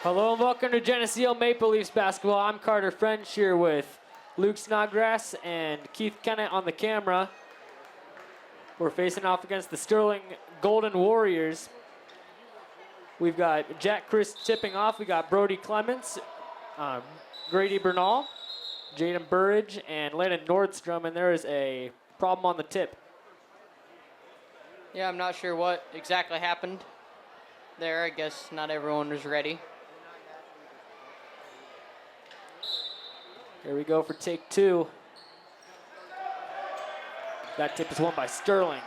Hello and welcome to Geneseo Maple Leafs basketball. I'm Carter French here with Luke Snodgrass and Keith Kennett on the camera. We're facing off against the Sterling Golden Warriors. We've got Jack Chris tipping off. We got Brody Clements, Grady Bernal, Jaden Burridge, and Landon Nordstrom, and there is a problem on the tip. Yeah, I'm not sure what exactly happened there. I guess not everyone was ready. Here we go for take two. That tip is won by Sterling.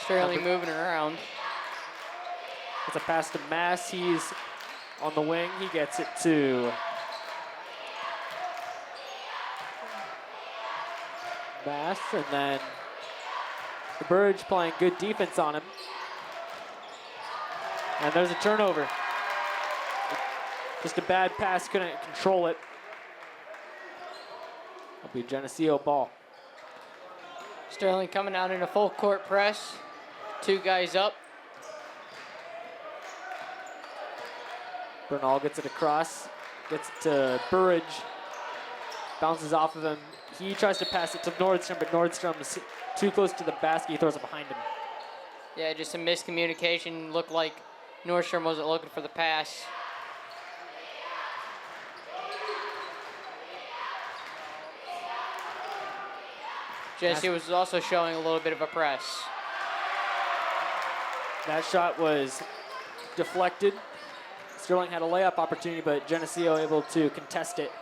Sterling moving around. It's a pass to Mass. He's on the wing. He gets it to Mass, and then Burridge playing good defense on him. And there's a turnover. Just a bad pass, couldn't control it. It'll be Geneseo ball. Sterling coming out in a full court press. Two guys up. Bernal gets it across, gets it to Burridge, bounces off of him. He tries to pass it to Nordstrom, but Nordstrom's too close to the basket. He throws it behind him. Yeah, just a miscommunication. Looked like Nordstrom wasn't looking for the pass. Geneseo was also showing a little bit of a press. That shot was deflected. Sterling had a layup opportunity, but Geneseo able to contest it.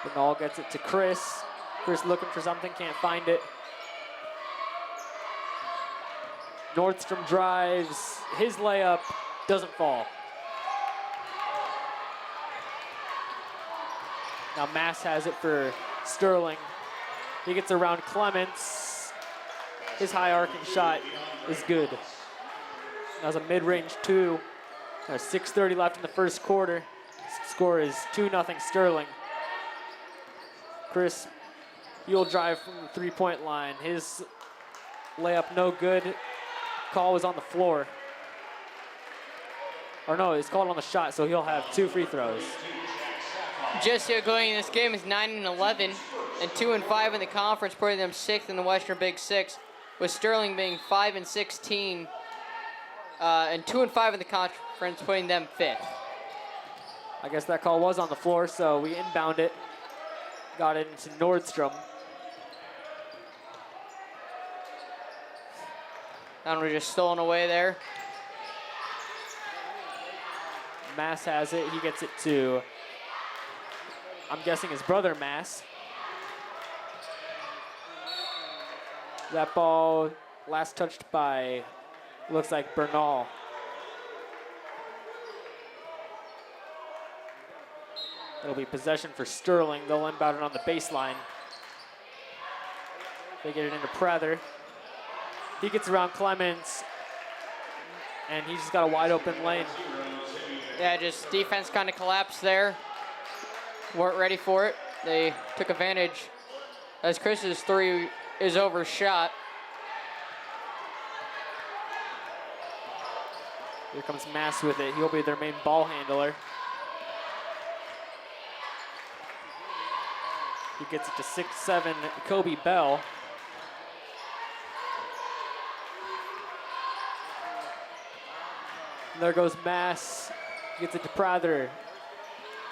Bernal gets it to Chris. Chris looking for something, can't find it. Nordstrom drives, his layup doesn't fall. Now Mass has it for Sterling. He gets around Clements. His high arcing shot is good. That was a mid-range two. There's 6:30 left in the first quarter. Score is 2-0 Sterling. Chris, he'll drive from the three-point line. His layup no good. Call was on the floor. Or no, it's called on the shot, so he'll have 2 free throws. Geneseo going in this game is 9-11 and 2-5 in the conference, putting them 6th in the Western Big Six, with Sterling being 5-16 and 2-5 in the conference, putting them 5th. I guess that call was on the floor, so we inbound it. Got it into Nordstrom. And we're just stolen away there. Mass has it. He gets it to, I'm guessing, his brother Mass. That ball last touched by, looks like Bernal. It'll be possession for Sterling. They'll inbound it on the baseline. They get it into Prather. He gets around Clements, and he's just got a wide open lane. Yeah, just defense kind of collapsed there. Weren't ready for it. They took advantage as Chris's three is overshot. Here comes Mass with it. He'll be their main ball handler. He gets it to 6'7" Kobe Bell. And there goes Mass. He gets it to Prather.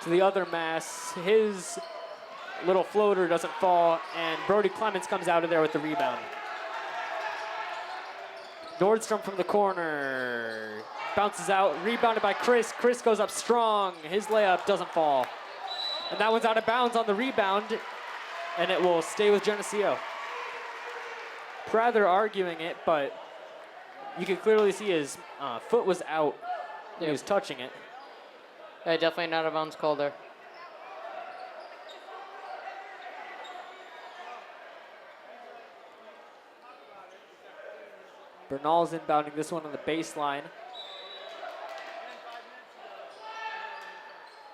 To the other Mass. His little floater doesn't fall, and Brody Clements comes out of there with the rebound. Nordstrom from the corner. Bounces out, rebounded by Chris. Chris goes up strong. His layup doesn't fall. And that one's out of bounds on the rebound, and it will stay with Geneseo. Prather arguing it, but you can clearly see his foot was out when he was touching it. Yeah, definitely not a bounds call there. Bernal's inbounding this one on the baseline.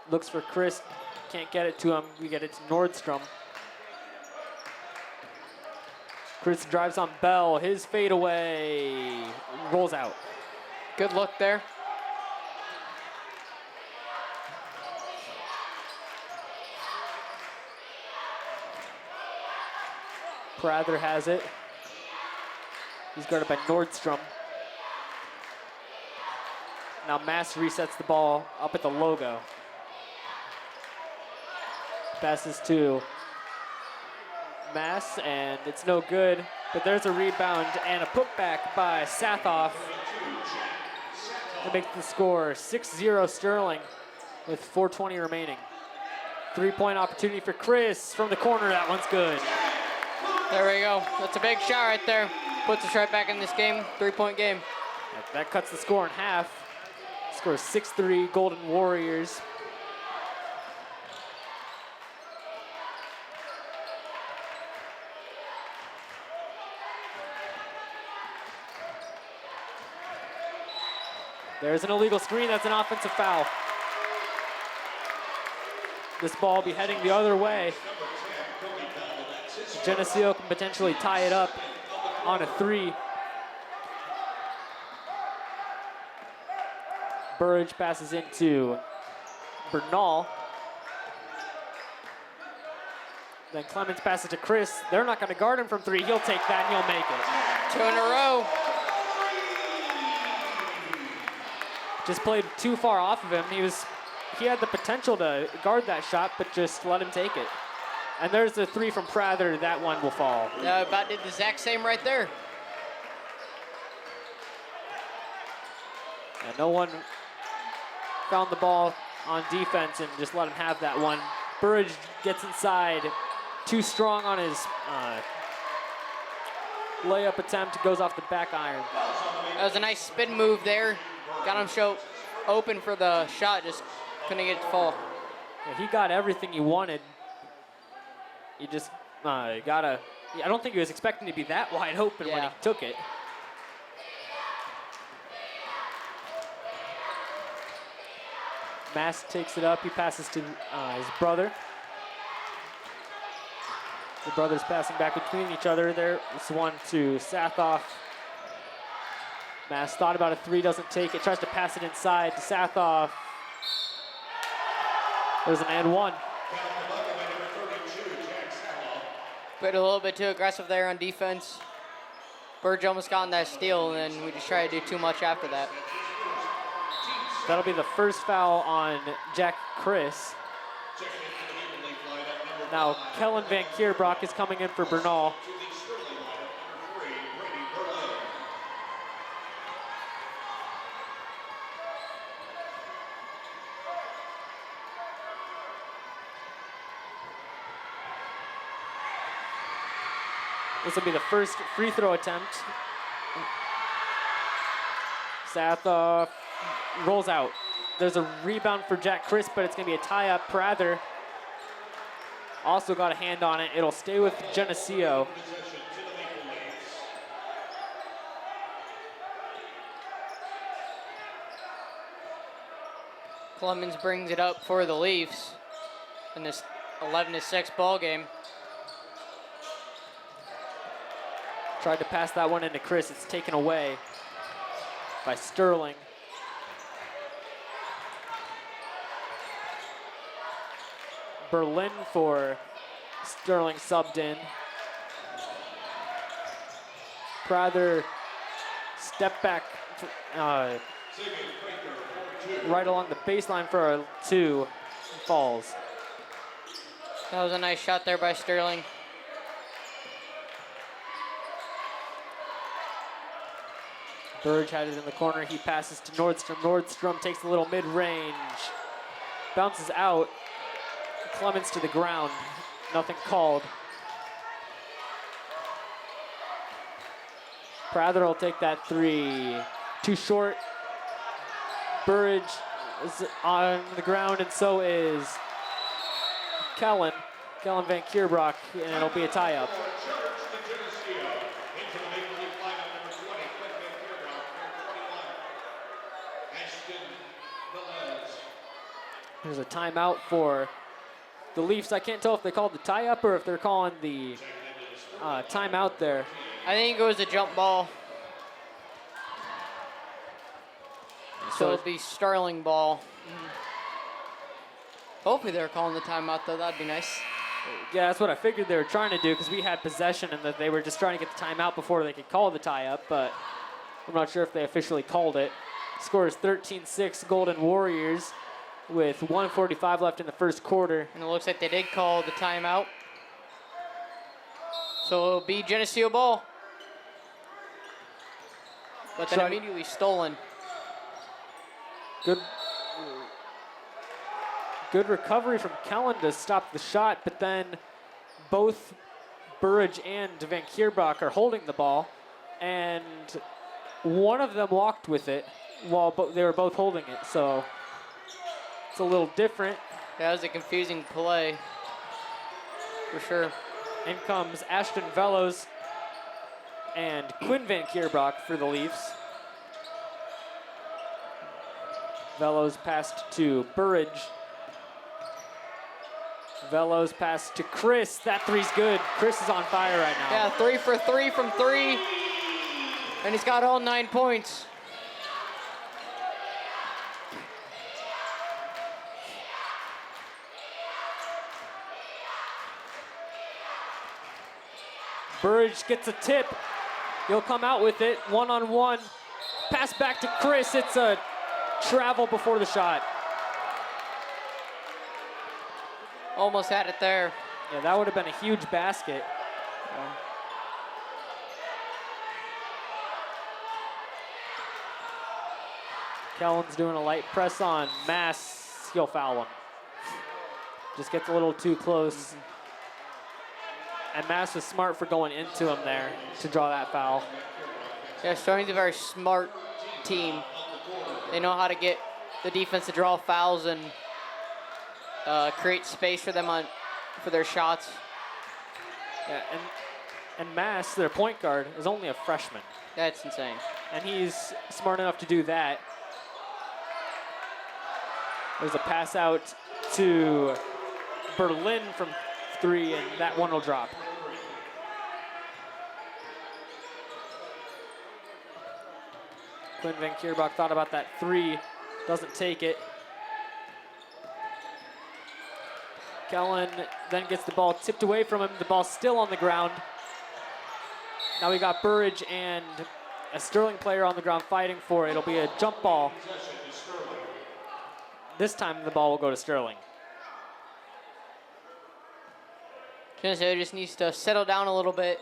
Looks for Chris Can't get it to him. We get it to Nordstrom. Chris drives on Bell. His fadeaway rolls out. Good look there. Prather has it. He's guarded by Nordstrom. Now Mass resets the ball up at the logo. Passes to Mass, and it's no good. But there's a rebound and a putback by Sathoff to make the score 6-0 Sterling with 4:20 remaining. 3-point opportunity for Chris from the corner. That one's good. There we go. That's a big shot right there. Puts us right back in this game. 3-point game. That cuts the score in half. Score is 6-3 Golden Warriors. There's an illegal screen. That's an offensive foul. This ball will be heading the other way. Geneseo can potentially tie it up on a 3. Burridge passes into Bernal. Then Clemens passes to Chris. They're not going to guard him from 3. He'll take that and he'll make it. 2 in a row. Just played too far off of him. He had the potential to guard that shot, but just let him take it. And there's the 3 from Prather. That one will fall. About did the exact same right there. And no one found the ball on defense and just let him have that one. Burridge gets inside. Too strong on his layup attempt. Goes off the back iron. That was a nice spin move there. Got him open for the shot. Just couldn't get it to fall. Yeah, he got everything he wanted. He just gotta. I don't think he was expecting to be that wide open when he took it. Mass takes it up. He passes to his brother. The brothers passing back between each other there. This one to Sathoff. Mass thought about a 3, doesn't take it. Tries to pass it inside to Sathoff. There's an and 1. But a little bit too aggressive there on defense. Burge almost got on that steal, and then we just tried to do too much after that. That'll be the first foul on Jack Chris. Now Kellen Van Kierbrock is coming in for Bernal. This will be the first free throw attempt. Sathoff rolls out. There's a rebound for Jack Chris, but it's going to be a tie-up. Prather also got a hand on it. It'll stay with Geneseo. Clemens brings it up for the Leafs in this 11-6 ball game. Tried to pass that one into Chris. It's taken away by Sterling. Berlin for Sterling subbed in. Prather step back right along the baseline for a 2. Falls. That was a nice shot there by Sterling. Burge had it in the corner. He passes to Nordstrom. Nordstrom takes a little mid-range. Bounces out. Clemens to the ground. Nothing called. Prather will take that 3. Too short. Burridge is on the ground, and so is Kellen Van Kierbrock, and it'll be a tie-up. There's a timeout for the Leafs, I can't tell if they called the tie-up or if they're calling the timeout there. I think it was a jump ball. So it'll be Sterling ball. Hopefully they're calling the timeout, though. That'd be nice. Yeah, that's what I figured they were trying to do because we had possession and that they were just trying to get the timeout before they could call the tie-up, but I'm not sure if they officially called it. Score is 13-6 Golden Warriors with 1:45 left in the first quarter. And it looks like they did call the timeout. So it'll be Geneseo ball. But then immediately stolen. Good recovery from Kellen to stop the shot, but then both Burridge and Van Kierbach are holding the ball, and one of them walked with it while they were both holding it, so it's a little different. That was a confusing play, for sure. In comes Ashton Velos and Quinn Van Kierbach for the Leafs. Velos passed to Burridge. Velos pass to Chris. That three's good. Chris is on fire right now. Yeah, 3 for 3 from 3. And he's got all 9 points. Burridge gets a tip. He'll come out with it. One-on-one. Pass back to Chris. It's a travel before the shot. Almost had it there. Yeah, that would have been a huge basket. Kellen's doing a light press on Mass. He'll foul him. Just gets a little too close. And Mass was smart for going into him there to draw that foul. Yeah, Sterling's a very smart team. They know how to get the defense to draw fouls and create space for them for their shots. Yeah, and Mass, their point guard, is only a freshman. That's insane. And he's smart enough to do that. There's a pass out to Berlin from 3, and that one will drop. Quinn Van Kierbach thought about that 3, doesn't take it. Kellen then gets the ball tipped away from him. The ball's still on the ground. Now we got Burridge and a Sterling player on the ground fighting for it. It'll be a jump ball. This time the ball will go to Sterling. Geneseo just needs to settle down a little bit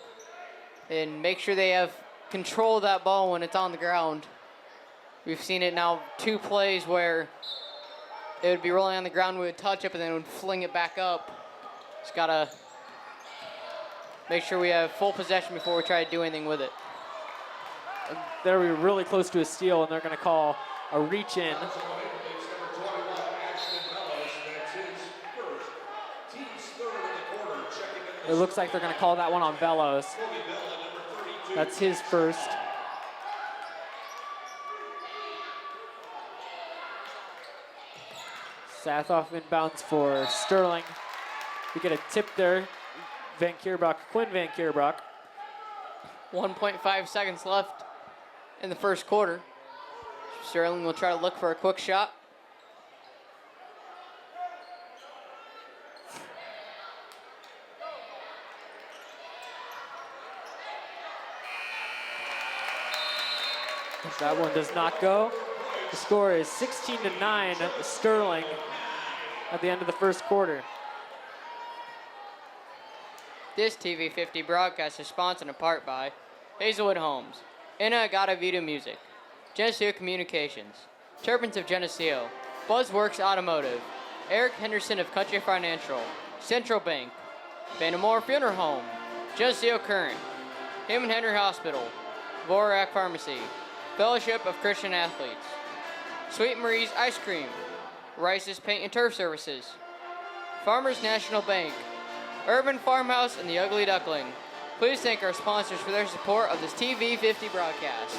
and make sure they have control of that ball when it's on the ground. We've seen it now 2 plays where it would be rolling on the ground, we would touch it, and then would fling it back up. Just gotta make sure we have full possession before we try to do anything with it. There we were really close to a steal, and they're gonna call a reach in. It looks like they're gonna call that one on Velos. That's his first. Sathoff inbounds for Sterling. We get a tip there. Van Kierbach, Quinn Van Kierbach. 1.5 seconds left in the first quarter. Sterling will try to look for a quick shot. That one does not go. The score is 16-9 Sterling at the end of the first quarter. This TV50 broadcast is sponsored in part by Hazelwood Homes, Inagata Vida Music, Geneseo Communications, Turbines of Geneseo, Buzzworks Automotive, Eric Henderson of Country Financial, Central Bank, Vandermoor Funeral Home, Geneseo Current, Heyman Henry Hospital, Vorak Pharmacy, Fellowship of Christian Athletes, Sweet Marie's Ice Cream, Rice's Paint and Turf Services, Farmers National Bank, Urban Farmhouse, and the Ugly Duckling. Please thank our sponsors for their support of this TV50 broadcast.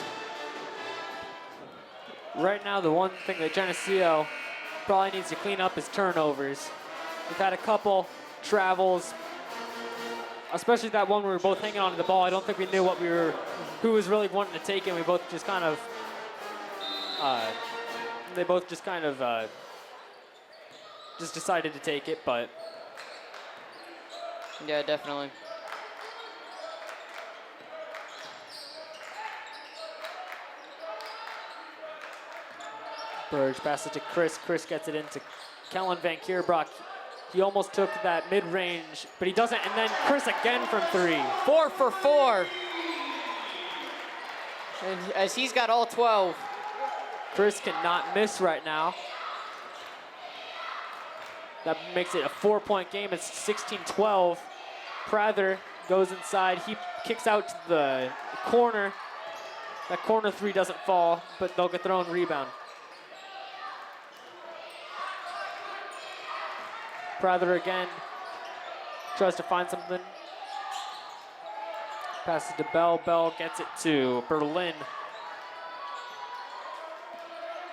Right now, the one thing that Geneseo probably needs to clean up is turnovers. We've had a couple travels, especially that one where we were both hanging on to the ball. I don't think we knew who was really wanting to take it. We both just kind of, they both just kind of just decided to take it, but. Yeah, definitely. Burge passes to Chris. Chris gets it into Kellen Van Kierbrock. He almost took that mid-range, but he doesn't. And then Chris again from 3. 4 for 4. And as he's got all 12. Chris cannot miss right now. That makes it a 4-point game. It's 16-12. Prather goes inside. He kicks out to the corner. That corner 3 doesn't fall, but they'll get their own rebound. Prather again tries to find something. Passes to Bell. Bell gets it to Berlin.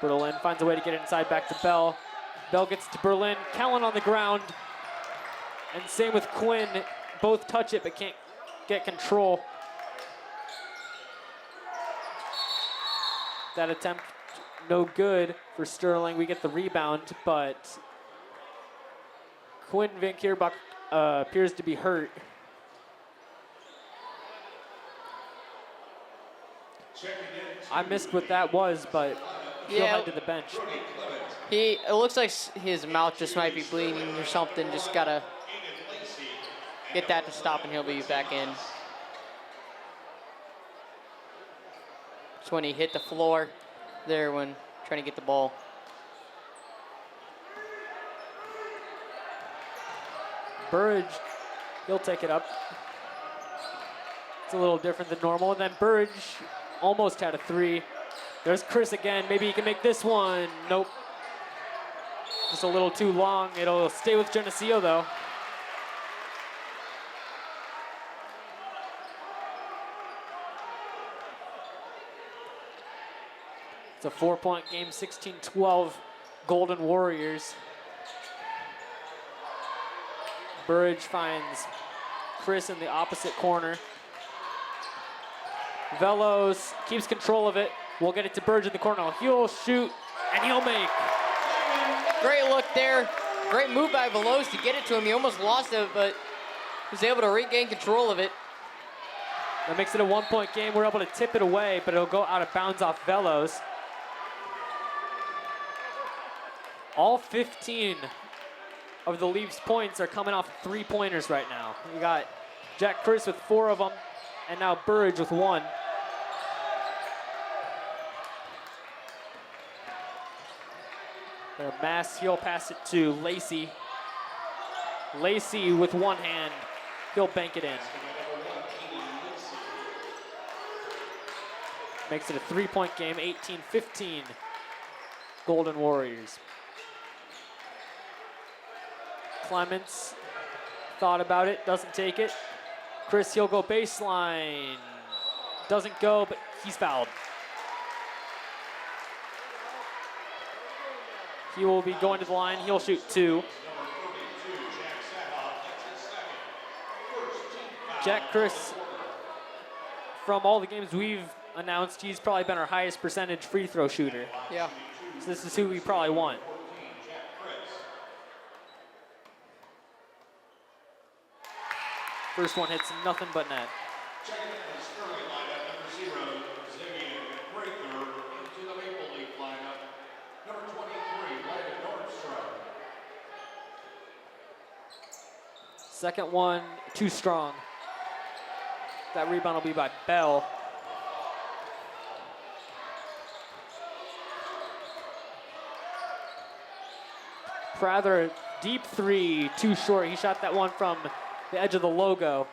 Berlin finds a way to get it inside back to Bell. Bell gets to Berlin. Kellen on the ground. And same with Quinn. Both touch it but can't get control. That attempt no good for Sterling. We get the rebound, but Quinn Van Kierbach appears to be hurt. I missed what that was, but he'll head to the bench. It looks like his mouth just might be bleeding or something. Just gotta get that to stop and he'll be back in. It's when he hit the floor there when trying to get the ball. Burridge, he'll take it up. It's a little different than normal. And then Burridge almost had a 3. There's Chris again. Maybe he can make this one. Nope. Just a little too long. It'll stay with Geneseo, though. It's a 4-point game, 16-12 Golden Warriors. Burridge finds Chris in the opposite corner. Velos keeps control of it. We'll get it to Burridge in the corner. He'll shoot, and he'll make. Great look there. Great move by Velos to get it to him. He almost lost it, but was able to regain control of it. That makes it a 1-point game. We're able to tip it away, but it'll go out of bounds off Velos. All 15 of the Leafs points are coming off 3-pointers right now. We got Jack Chris with 4 of them, and now Burridge with 1. Mass, he'll pass it to Lacey. Lacey with one hand, he'll bank it in. Makes it a 3-point game, 18-15, Golden Warriors. Clements thought about it, doesn't take it. Chris, he'll go baseline. Doesn't go, but he's fouled. He will be going to the line. He'll shoot 2. Jack Chris, from all the games we've announced, he's probably been our highest percentage free throw shooter. Yeah. So this is who we probably want. First one hits nothing but net. Second one, too strong. That rebound will be by Bell. Prather, deep 3, too short. He shot that one from the edge of the logo.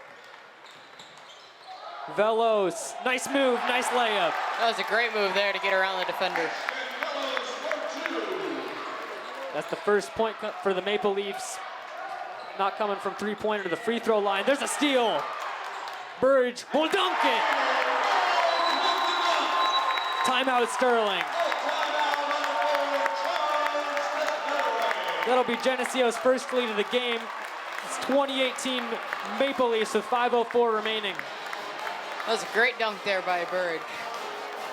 Velos, nice move, nice layup. That was a great move there to get around the defender. That's the first point for the Maple Leafs. Not coming from 3-pointer to the free throw line. There's a steal. Burridge will dunk it. Timeout Sterling. That'll be Geneseo's first lead of the game. It's 2018 Maple Leafs with 5:04 remaining. That was a great dunk there by Burridge.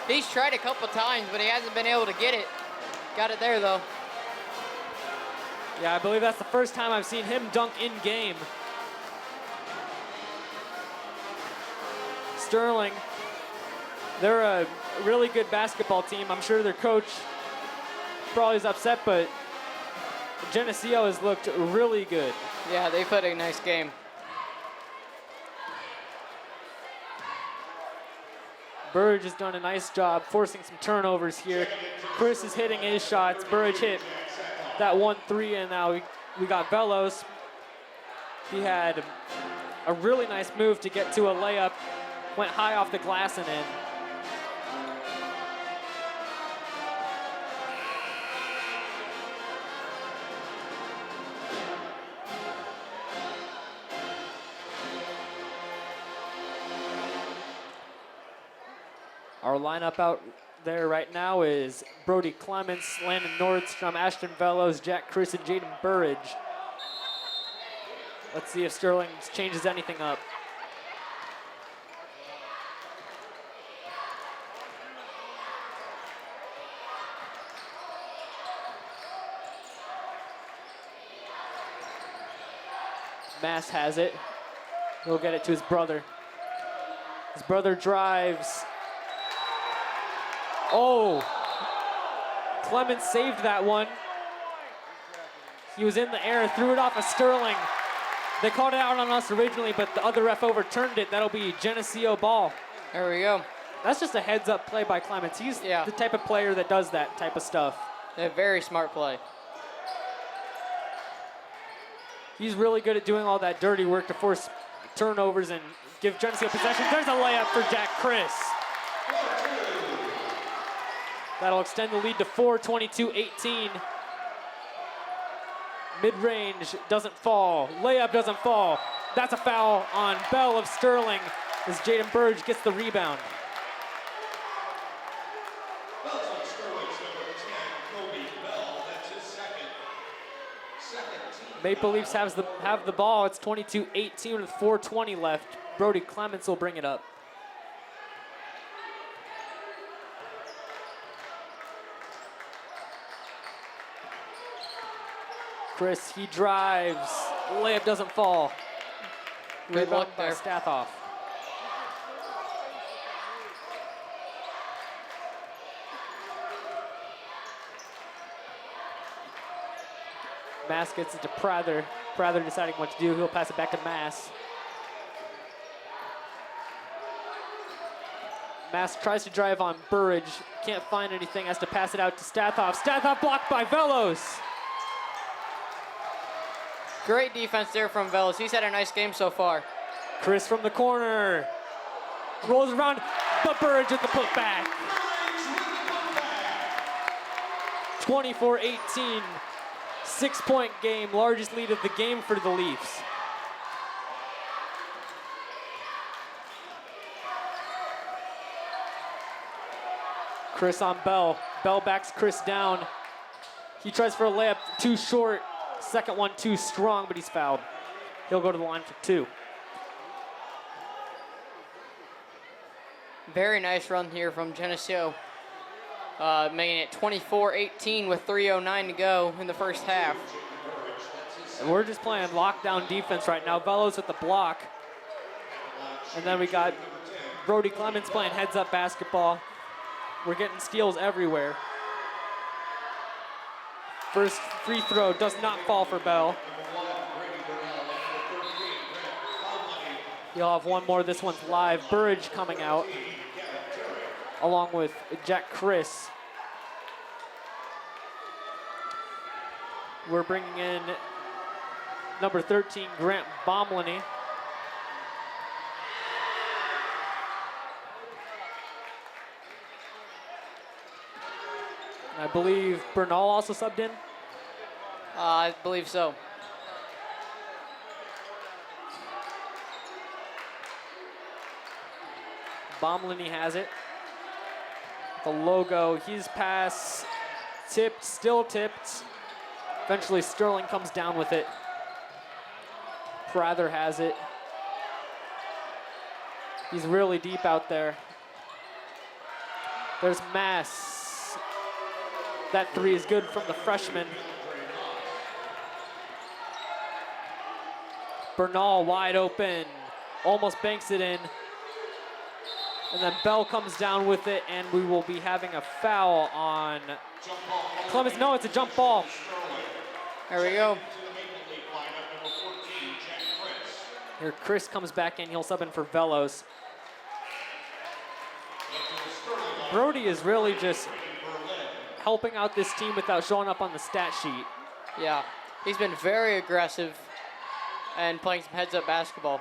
He's tried a couple times, but he hasn't been able to get it. Got it there, though. Yeah, I believe that's the first time I've seen him dunk in game. Sterling, they're a really good basketball team. I'm sure their coach probably is upset, but Geneseo has looked really good. Yeah, they played a nice game. Burridge has done a nice job forcing some turnovers here. Chris is hitting his shots. Burridge hit that 1-3, and now we got Velos. He had a really nice move to get to a layup. Went high off the glass and in. Our lineup out there right now is Brody Clements, Landon Nordstrom, Ashton Velos, Jack Chris, and Jaden Burridge. Let's see if Sterling changes anything up. Mass has it. He'll get it to his brother. His brother drives. Oh, Clemens saved that one. He was in the air, threw it off of Sterling. They called it out on us originally, but the other ref overturned it. That'll be Geneseo ball. There we go. That's just a heads-up play by Clemens. He's the type of player that does that type of stuff. A very smart play. He's really good at doing all that dirty work to force turnovers and give Geneseo possession. There's a layup for Jack Chris. That'll extend the lead to 4, 22-18. Mid-range doesn't fall. Layup doesn't fall. That's a foul on Bell of Sterling as Jaden Burridge gets the rebound. Maple Leafs have the ball. It's 22-18 with 4:20 left. Brody Clements will bring it up. Chris, he drives. Layup doesn't fall. Good luck by there. Stathoff. Mass gets it to Prather. Prather deciding what to do. He'll pass it back to Mass. Mass tries to drive on Burridge. Can't find anything. Has to pass it out to Stathoff. Stathoff blocked by Velos. Great defense there from Velos. He's had a nice game so far. Chris from the corner. Rolls around, but Burridge with the putback. 24-18. 6-point game, largest lead of the game for the Leafs. Chris on Bell. Bell backs Chris down. He tries for a layup, too short. Second one too strong, but he's fouled. He'll go to the line for 2. Very nice run here from Geneseo. Making it 24-18 with 3:09 to go in the first half. And we're just playing lockdown defense right now. Velos with the block. And then we got Brody Clements playing heads-up basketball. We're getting steals everywhere. First free throw does not fall for Bell. He'll have one more. This one's live. Burridge coming out, along with Jack Chris. We're bringing in number 13, Grant Bomlany. I believe Bernal also subbed in. I believe so. Bomlany has it. The logo, his pass tipped, still tipped. Eventually Sterling comes down with it. Prather has it. He's really deep out there. There's Mass. That three is good from the freshman. Bernal wide open, almost banks it in. And then Bell comes down with it, and we will be having a foul on Clemens. No, it's a jump ball. There we go. Here, Chris comes back in. He'll sub in for Velos. Brody is really just helping out this team without showing up on the stat sheet. Yeah, he's been very aggressive and playing some heads-up basketball.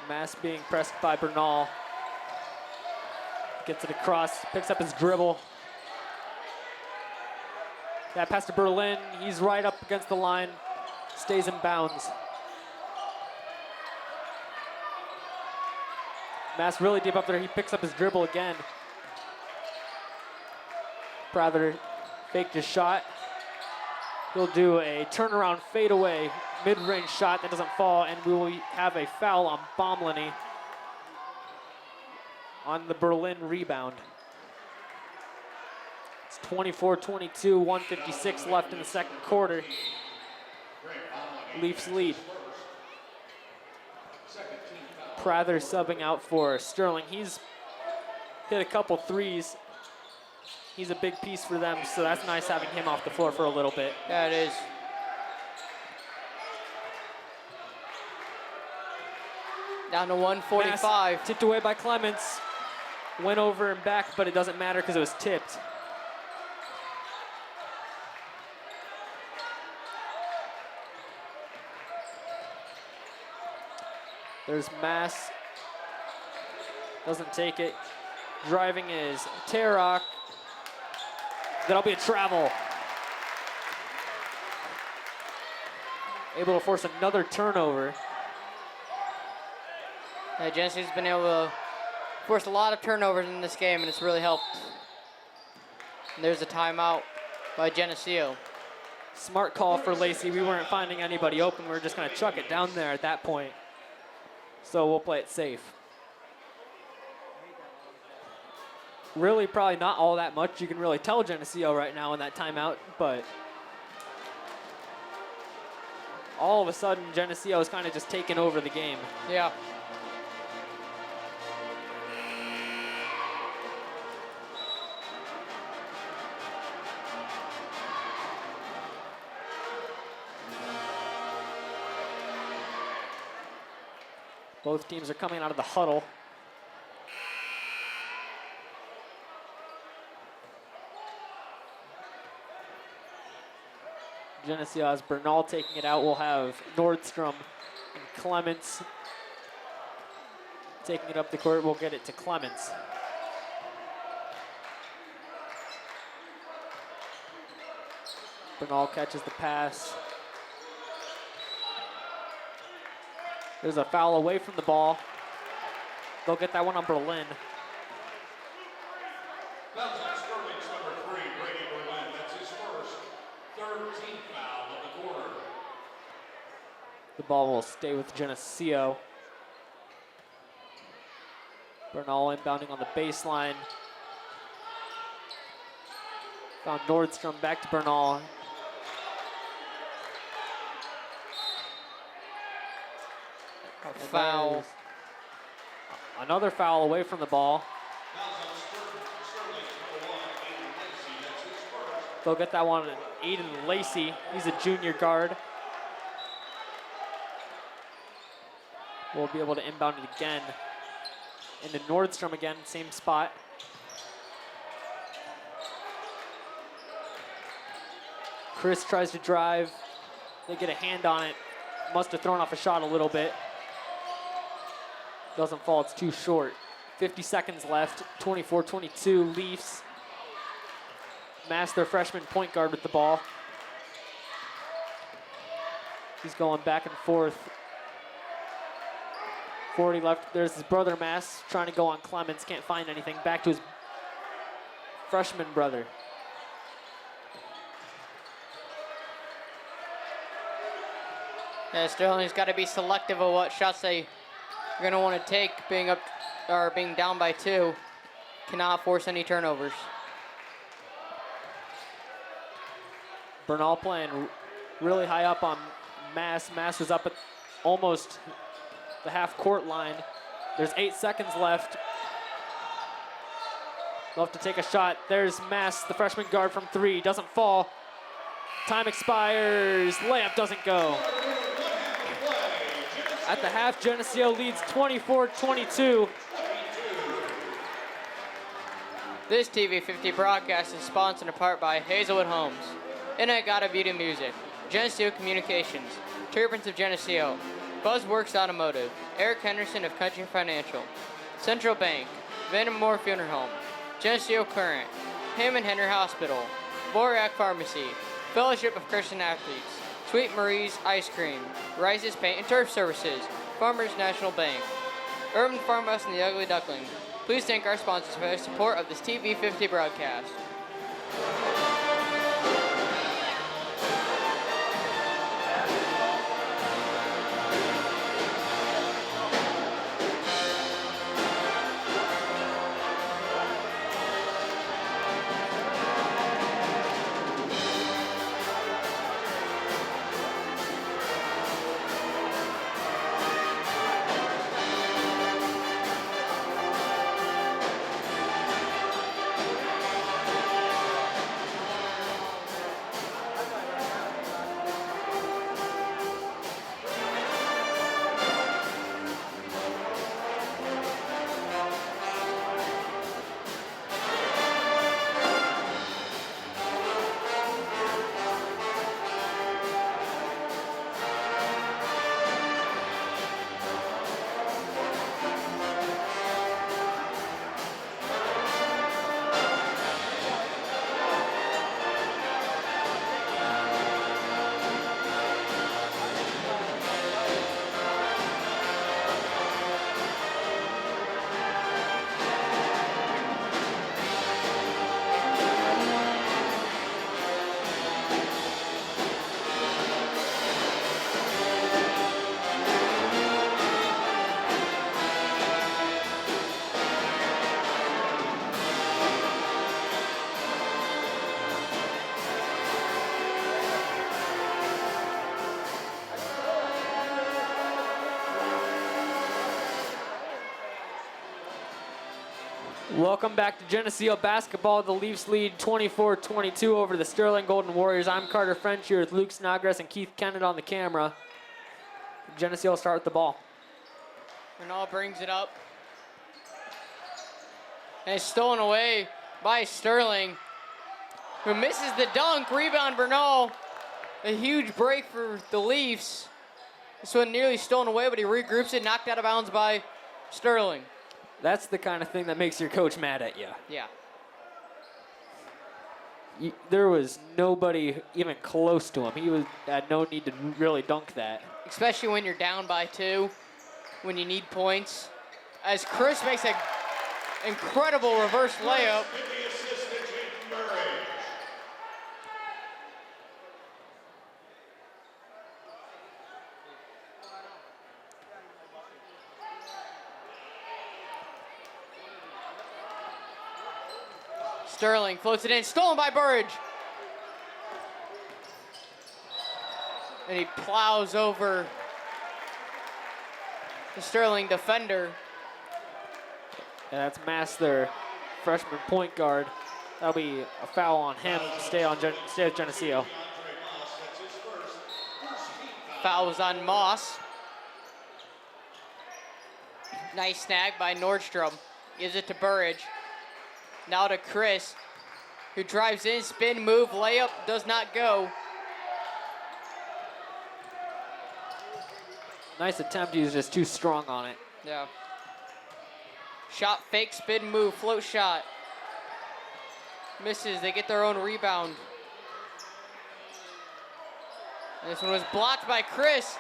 Mass being pressed by Bernal. Gets it across, picks up his dribble. That pass to Berlin. He's right up against the line. Stays in bounds. Mass really deep up there. He picks up his dribble again. Prather faked his shot. He'll do a turnaround fadeaway mid-range shot that doesn't fall, and we will have a foul on Bomlany on the Berlin rebound. It's 24-22, 1:56 left in the second quarter. Leafs lead. Prather subbing out for Sterling. He's hit a couple threes. He's a big piece for them, so that's nice having him off the floor for a little bit. Yeah, it is. Down to 145. Mass tipped away by Clements. Went over and back, but it doesn't matter because it was tipped. There's Mass. Doesn't take it. Driving is Tarok. That'll be a travel. Able to force another turnover. Geneseo's been able to force a lot of turnovers in this game, and it's really helped. And there's a timeout by Geneseo. Smart call for Lacey. We weren't finding anybody open. We were just going to chuck it down there at that point. So we'll play it safe. Really probably not all that much you can really tell Geneseo right now in that timeout, but all of a sudden Geneseo is kind of just taking over the game. Yeah. Both teams are coming out of the huddle. Geneseo has Bernal taking it out. We'll have Nordstrom and Clements taking it up the court. We'll get it to Clements. Bernal catches the pass. There's a foul away from the ball. They'll get that one on Berlin. Fouls on Sterling's number 3, Brady Berlin. That's his first, 13th foul of the quarter. The ball will stay with Geneseo. Bernal inbounding on the baseline. Found Nordstrom back to Bernal. A foul. Another foul away from the ball. Fouls on Sterling's number 1, Aiden Lacey. That's his first. They'll get that one on Aiden Lacey. He's a junior guard. We'll be able to inbound it again. Into Nordstrom again, same spot. Chris tries to drive. They get a hand on it. Must have thrown off a shot a little bit. Doesn't fall, it's too short. 50 seconds left, 24-22 Leafs. Mass, their freshman point guard with the ball. He's going back and forth. 40 left. There's his brother Mass trying to go on Clemens. Can't find anything. Back to his freshman brother. Yeah, Sterling's got to be selective of what shots they are going to want to take, being up or being down by 2. Cannot force any turnovers. Bernal playing really high up on Mass. Mass was up at almost the half-court line. There's 8 seconds left. They'll have to take a shot. There's Mass, the freshman guard from 3. Doesn't fall. Time expires. Layup doesn't go. At the half, Geneseo leads 24-22. This TV 50 broadcast is sponsored in part by Hazelwood Homes, Inagata Beauty Music, Geneseo Communications, Turbines of Geneseo, Buzzworks Automotive, Eric Henderson of Country Financial, Central Bank, Van Moore Funeral Home, Geneseo Current, Hammond Henry Hospital, Borac Pharmacy, Fellowship of Christian Athletes, Sweet Marie's Ice Cream, Rice's Paint and Turf Services, Farmers National Bank, Urban Farmhouse and the Ugly Duckling. Please thank our sponsors for their support of this TV 50 broadcast. Welcome back to Geneseo basketball. The Leafs lead 24-22 over the Sterling Golden Warriors. I'm Carter French here with Luke Snodgrass and Keith Kennett on the camera. Geneseo will start with the ball. Bernal brings it up. And it's stolen away by Sterling, who misses the dunk. Rebound Bernal. A huge break for the Leafs. This one nearly stolen away, but he regroups it, knocked out of bounds by Sterling. That's the kind of thing that makes your coach mad at you. Yeah. There was nobody even close to him. He had no need to really dunk that. Especially when you're down by 2, when you need points. As Chris makes an incredible reverse layup. Sterling floats it in, stolen by Burridge. And he plows over the Sterling defender. And that's Mass, their freshman point guard. That'll be a foul on him. Stay with Geneseo. Foul was on Moss. Nice snag by Nordstrom. Gives it to Burridge. Now to Chris, who drives in, spin move, layup, does not go. Nice attempt, he was just too strong on it. Yeah. Shot fake, spin move, float shot. Misses, they get their own rebound. And this one was blocked by Chris.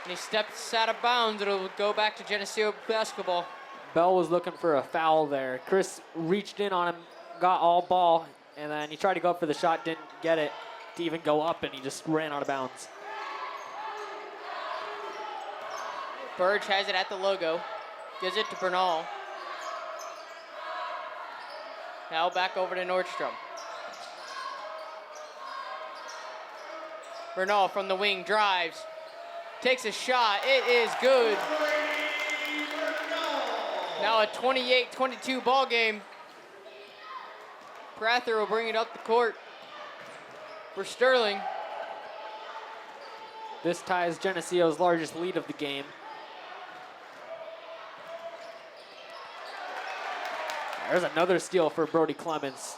And he steps out of bounds. It'll go back to Geneseo basketball. Bell was looking for a foul there. Chris reached in on him, got all ball, and then he tried to go up for the shot, didn't get it to even go up, and he just ran out of bounds. Burge has it at the logo. Gives it to Bernal. Now back over to Nordstrom. Bernal from the wing drives. Takes a shot. It is good. Now a 28-22 ball game. Prather will bring it up the court for Sterling. This ties Geneseo's largest lead of the game. There's another steal for Brody Clemens.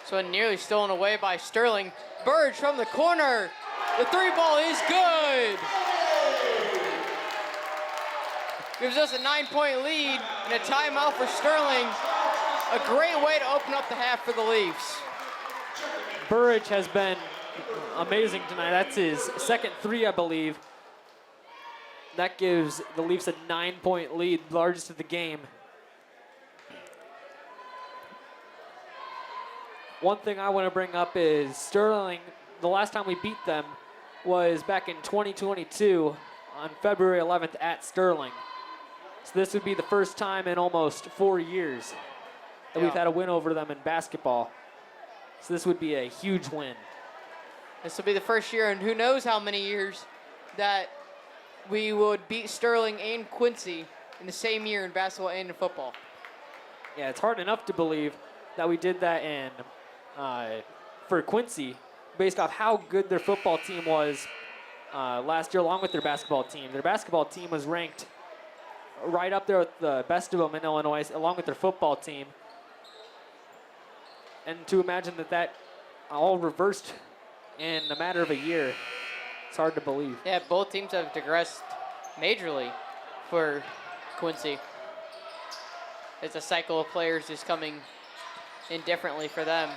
So nearly stolen away by Sterling. Burge from the corner. The three ball is good. Gives us a 9-point lead and a timeout for Sterling. A great way to open up the half for the Leafs. Burridge has been amazing tonight. That's his second three, I believe. That gives the Leafs a 9-point lead, largest of the game. One thing I want to bring up is Sterling, the last time we beat them was back in 2022 on February 11th at Sterling. So this would be the first time in almost 4 years that we've had a win over them in basketball. So this would be a huge win. This will be the first year in who knows how many years that we would beat Sterling and Quincy in the same year in basketball and in football. Yeah, it's hard enough to believe that we did that for Quincy based off how good their football team was last year along with their basketball team. Their basketball team was ranked right up there with the best of them in Illinois along with their football team. And to imagine that all reversed in a matter of a year, it's hard to believe. Yeah, both teams have digressed majorly for Quincy. It's a cycle of players just coming in differently for them.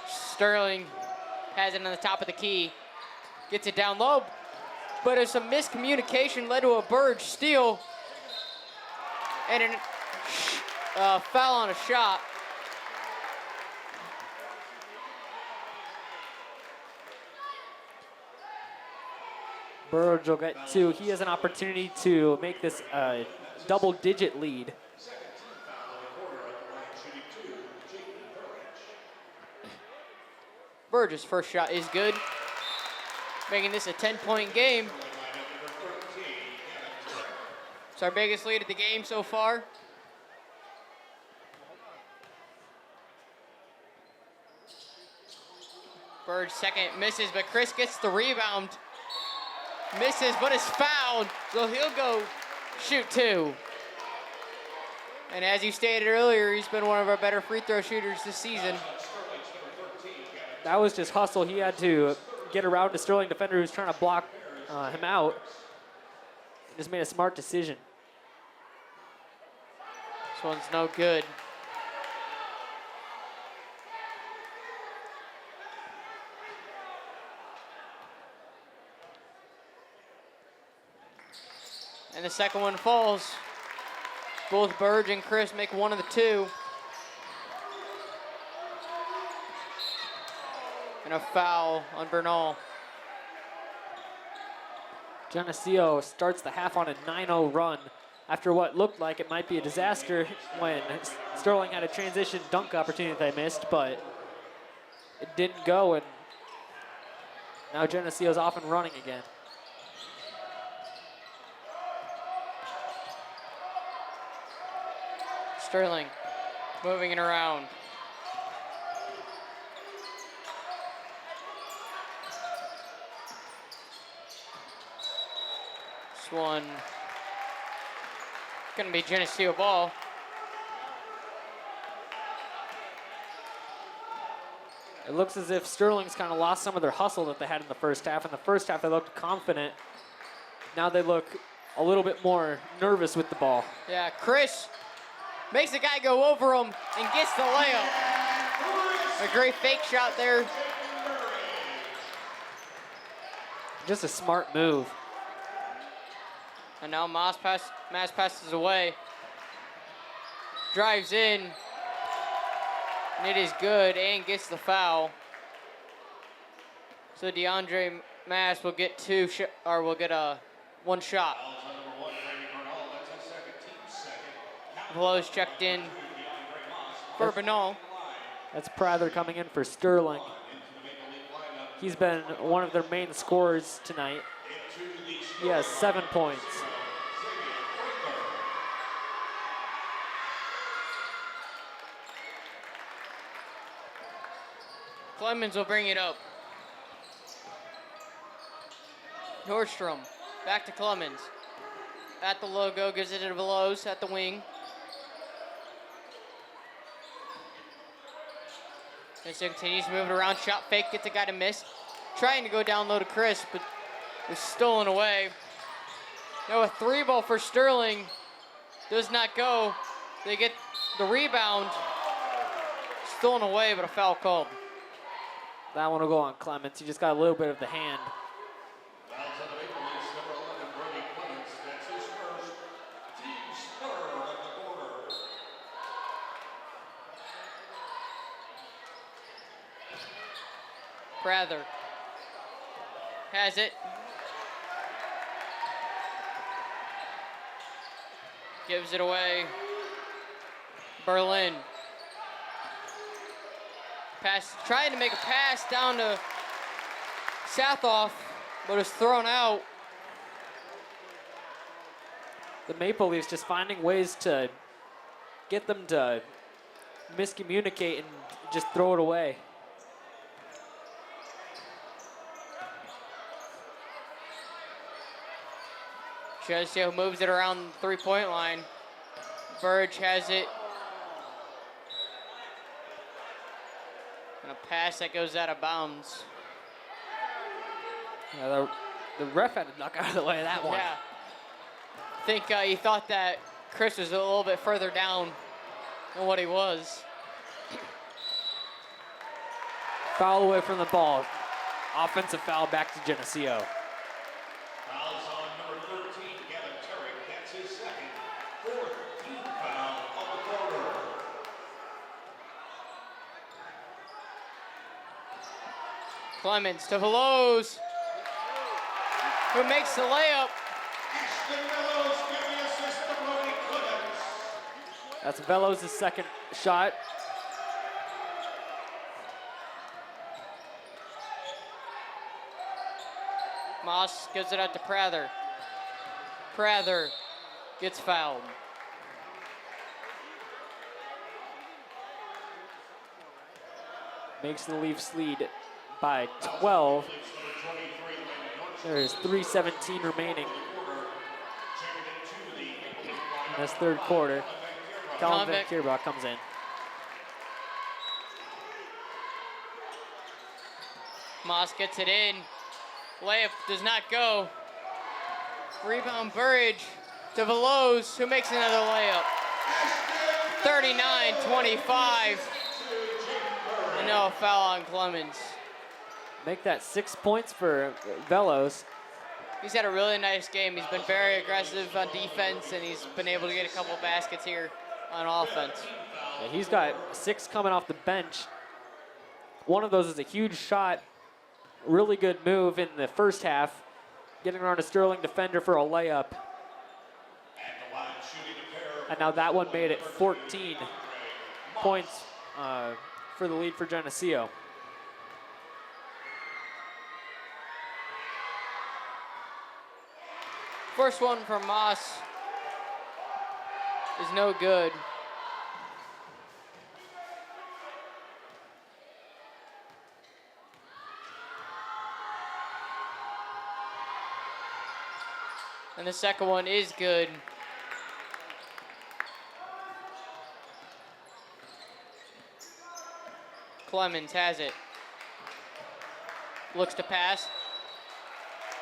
Sterling has it on the top of the key. Gets it down low, but there's some miscommunication led to a Burge steal and a foul on a shot. Burge will get two. He has an opportunity to make this a double-digit lead. Burge's first shot is good, making this a 10-point game. It's our biggest lead of the game so far. Burge second misses, but Chris gets the rebound. Misses, but is fouled, so he'll go shoot two. And as you stated earlier, he's been one of our better free throw shooters this season. That was just hustle. He had to get around the Sterling defender who's trying to block him out. Just made a smart decision. This one's no good. And the second one falls. Both Burge and Chris make one of the two. And a foul on Bernal. Geneseo starts the half on a 9-0 run after what looked like it might be a disaster when Sterling had a transition dunk opportunity that they missed, but it didn't go, and now Geneseo's off and running again. Sterling moving it around. This one gonna be Geneseo ball. It looks as if Sterling's kind of lost some of their hustle that they had in the first half. In the first half, they looked confident. Now they look a little bit more nervous with the ball. Yeah, Chris makes the guy go over him and gets the layup. A great fake shot there. Just a smart move. And now Mass passes away. Drives in. And it is good and gets the foul. So DeAndre Mass will get one shot. Veloz checked in for Bernal. That's Prather coming in for Sterling. He's been one of their main scorers tonight. He has 7 points. Clemens will bring it up. Nordstrom, back to Clemens. At the logo, gives it to Veloz at the wing. Geneseo continues to move it around. Shot fake, gets a guy to miss. Trying to go down low to Chris, but was stolen away. Now a 3-ball for Sterling. Does not go. They get the rebound. Stolen away, but a foul called. That one will go on Clemens. He just got a little bit of the hand. Prather has it. Gives it away. Berlin. Pass, trying to make a pass down to Sathoff, but it's thrown out. The Maple Leafs just finding ways to get them to miscommunicate and just throw it away. Geneseo moves it around the three-point line. Burge has it. And a pass that goes out of bounds. Yeah, the ref had to knock out of the way of that one. Yeah. I think he thought that Chris was a little bit further down than what he was. Foul away from the ball. Offensive foul back to Geneseo. Fouls on number 13, Gavin Turek. That's his second. Fourth team foul of the quarter. Clemens to Veloz, who makes the layup. That's Veloz' second shot. Moss gives it out to Prather. Prather gets fouled. Makes the Leafs lead by 12. There's 3:17 remaining in this third quarter. Colin Van Kierbach comes in. Moss gets it in. Layup does not go. Rebound Burridge to Veloz, who makes another layup. 39-25. And no foul on Clemens. Make that 6 points for Veloz. He's had a really nice game. He's been very aggressive on defense, and he's been able to get a couple baskets here on offense. Yeah, he's got 6 coming off the bench. One of those is a huge shot. Really good move in the first half, getting around a Sterling defender for a layup. And now that one made it 14 points for the lead for Geneseo. First one from Moss is no good. And the second one is good. Clemens has it. Looks to pass.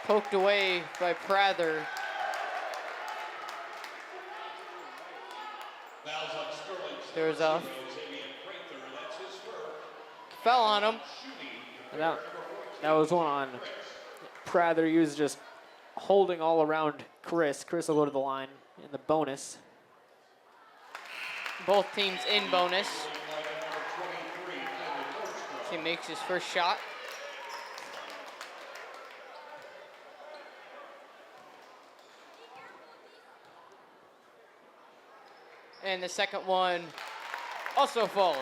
Poked away by Prather. There's a foul on him. And that was one on Prather, he was just holding all around Chris. Chris will go to the line in the bonus. Both teams in bonus. He makes his first shot. And the second one also falls.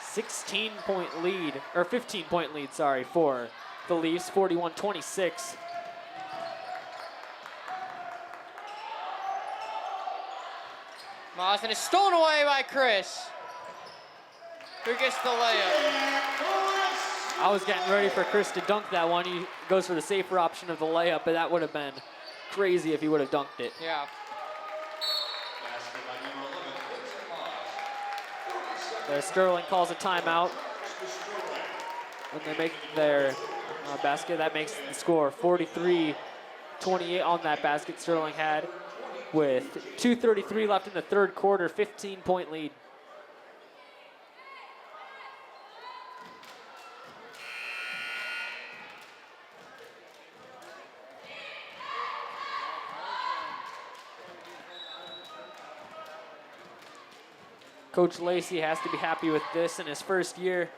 16-point lead, or 15-point lead, sorry, for the Leafs, 41-26. Mawson is stolen away by Chris, who gets the layup. I was getting ready for Chris to dunk that one. He goes for the safer option of the layup, but that would have been crazy if he would have dunked it. Yeah. There, Sterling calls a timeout. When they make their basket, that makes the score 43-28 on that basket Sterling had. With 2:33 left in the third quarter, 15-point lead. Coach Lacey has to be happy with this in his first year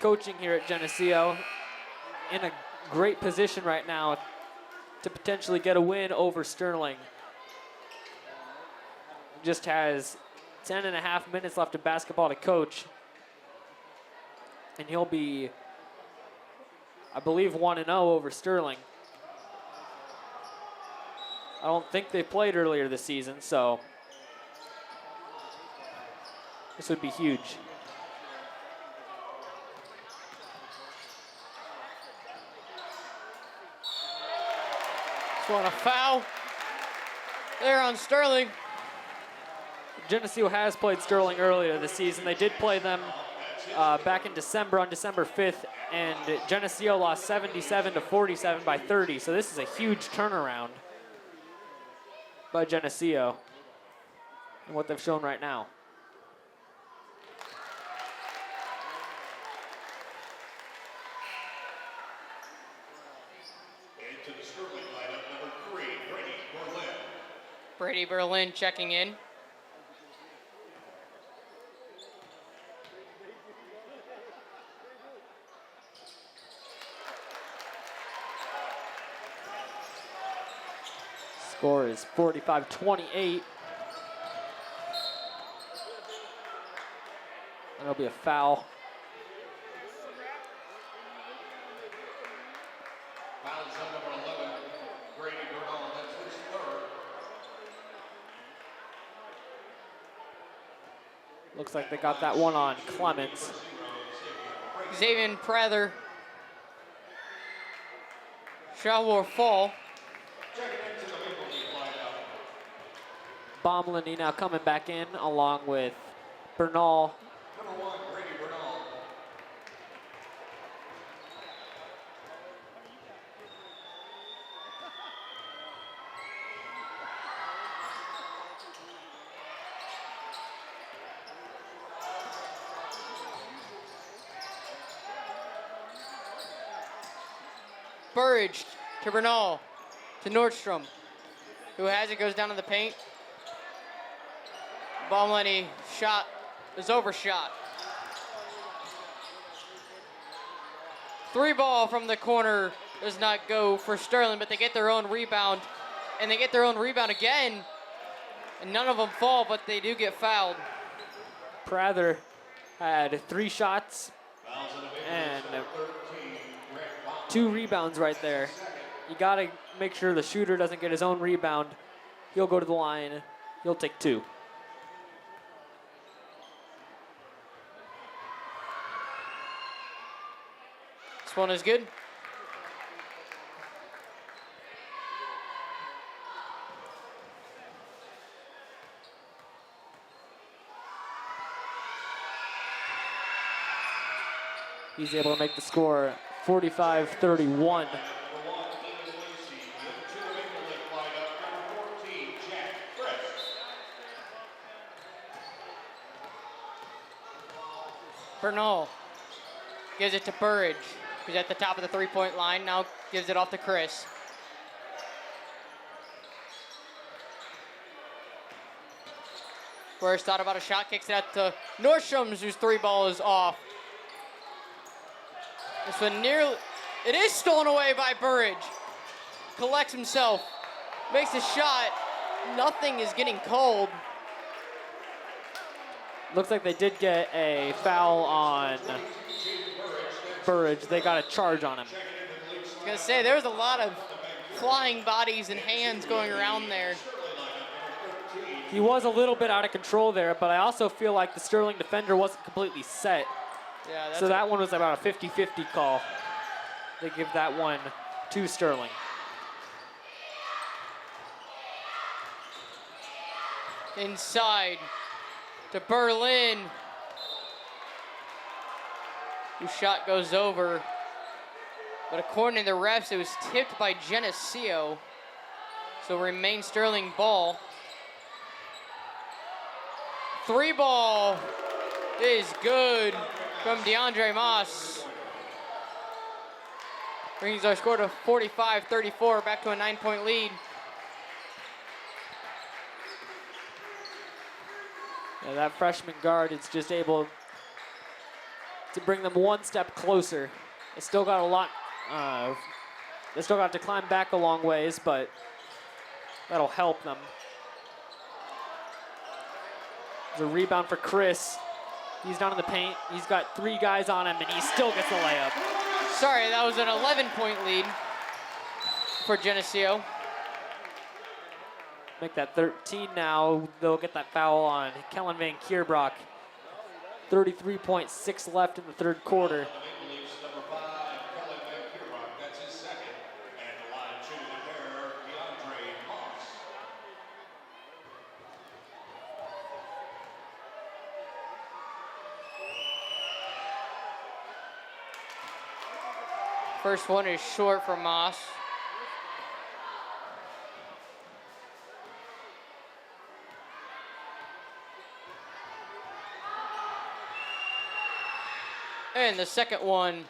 coaching here at Geneseo. In a great position right now to potentially get a win over Sterling. Just has 10.5 minutes left of basketball to coach. And he'll be, I believe, 1-0 over Sterling. I don't think they played earlier this season, so this would be huge. Just want a foul there on Sterling. Geneseo has played Sterling earlier this season. They did play them back in December, on December 5th, and Geneseo lost 77-47 by 30. So this is a huge turnaround by Geneseo and what they've shown right now. Into the Sterling lineup, number 3, Brady Berlin. Brady Berlin checking in. Score is 45-28. There'll be a foul. Fouls on number 11, Brady Berlin. That's his third. Looks like they got that one on Clements. Xavier Prather. Shot will fall. Bomlini now coming back in along with Bernal. Number 1, Brady Bernal. Burridge to Bernal to Nordstrom, who has it, goes down to the paint. Baumleni shot is overshot. 3 ball from the corner does not go for Sterling, but they get their own rebound, and they get their own rebound again, and none of them fall, but they do get fouled. Prather had 3 shots Fouls on the and 13, Greg Baum. 2 rebounds right there. You gotta make sure the shooter doesn't get his own rebound. He'll go to the line, he'll take 2. This one is good. He's able to make the score 45-31. Bernal gives it to Burridge. He's at the top of the three-point line. Now gives it off to Chris. First thought about a shot, kicks it out to Nordstrom's, whose three ball is off. This one nearly, it is stolen away by Burridge. Collects himself, makes a shot. Nothing is getting called. Looks like they did get a foul on Burridge. They got a charge on him. I was gonna say, there was a lot of flying bodies and hands going around there. He was a little bit out of control there, but I also feel like the Sterling defender wasn't completely set. Yeah, that's So that one was about a 50-50 call. They give that one to Sterling. Inside to Berlin. Whose shot goes over. But according to the refs, it was tipped by Geneseo. So remains Sterling ball. Three ball is good from DeAndre Moss. Brings our score to 45-34, back to a 9-point lead. Yeah, that freshman guard is just able to bring them one step closer. They still got a lot, they still got to climb back a long ways, but that'll help them. There's a rebound for Chris. He's down in the paint. He's got three guys on him, and he still gets the layup. Sorry, that was an 11-point lead for Geneseo. Make that 13 now. They'll get that foul on Kellen Van Kierbrock. 33.6 left in the third quarter. Number 5, Kellen Van Kierbrock. That's his second. And the line to the pair, DeAndre Moss. First one is short for Moss. And the second one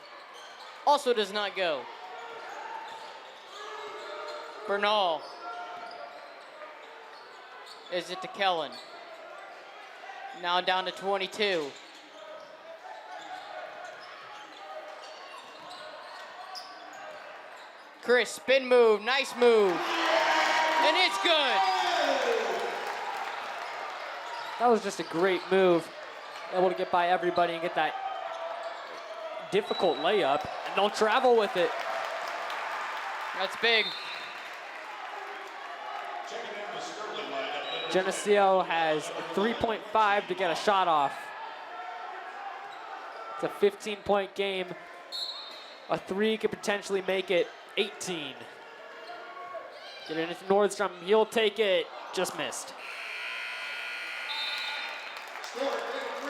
also does not go. Bernal. Is it to Kellen? Now down to 22. Chris, spin move, nice move. And it's good. That was just a great move. Able to get by everybody and get that difficult layup, and they'll travel with it. That's big. Geneseo has 3.5 to get a shot off. It's a 15-point game. A three could potentially make it 18. Get it into Nordstrom. He'll take it. Just missed.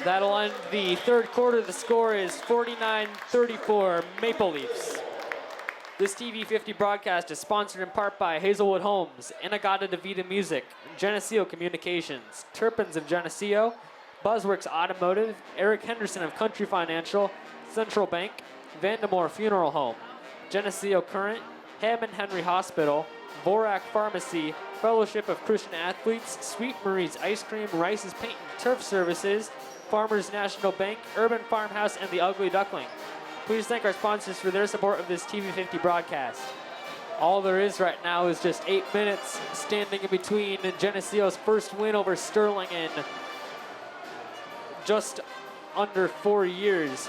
That'll end the third quarter. The score is 49-34 Maple Leafs. This TV 50 broadcast is sponsored in part by Hazelwood Homes, Inagata DeVita Music, Geneseo Communications, Turpins of Geneseo, Buzzworks Automotive, Eric Henderson of Country Financial, Central Bank, Vandemore Funeral Home, Geneseo Current, Hammond Henry Hospital, Vorak Pharmacy, Fellowship of Christian Athletes, Sweet Marie's Ice Cream, Rice's Paint and Turf Services, Farmers National Bank, Urban Farmhouse, and the Ugly Duckling. Please thank our sponsors for their support of this TV50 broadcast. All there is right now is just 8 minutes standing in between Geneseo's first win over Sterling in just under 4 years.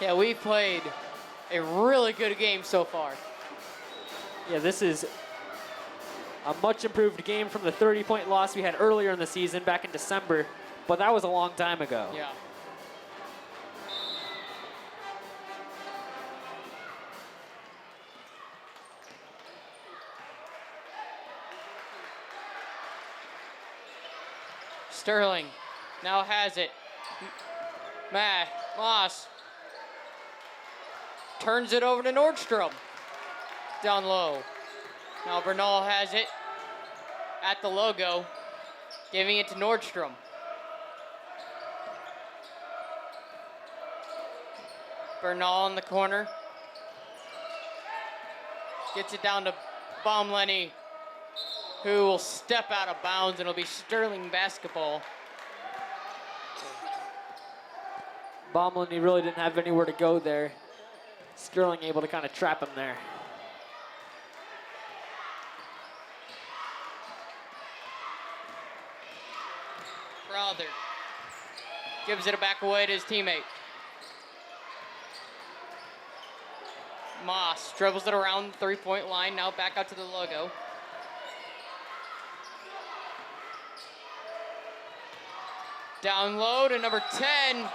Yeah, we played a really good game so far. Yeah, this is a much improved game from the 30-point loss we had earlier in the season back in December, but that was a long time ago. Yeah. Sterling now has it. Moss turns it over to Nordstrom. Down low. Now Bernal has it at the logo, giving it to Nordstrom. Bernal in the corner. Gets it down to Baumlenny, who will step out of bounds, and it'll be Sterling basketball. Baumlenny really didn't have anywhere to go there. Sterling able to kind of trap him there. Crowther gives it back away to his teammate. Moss dribbles it around the three-point line, now back out to the logo. Down low to number 10,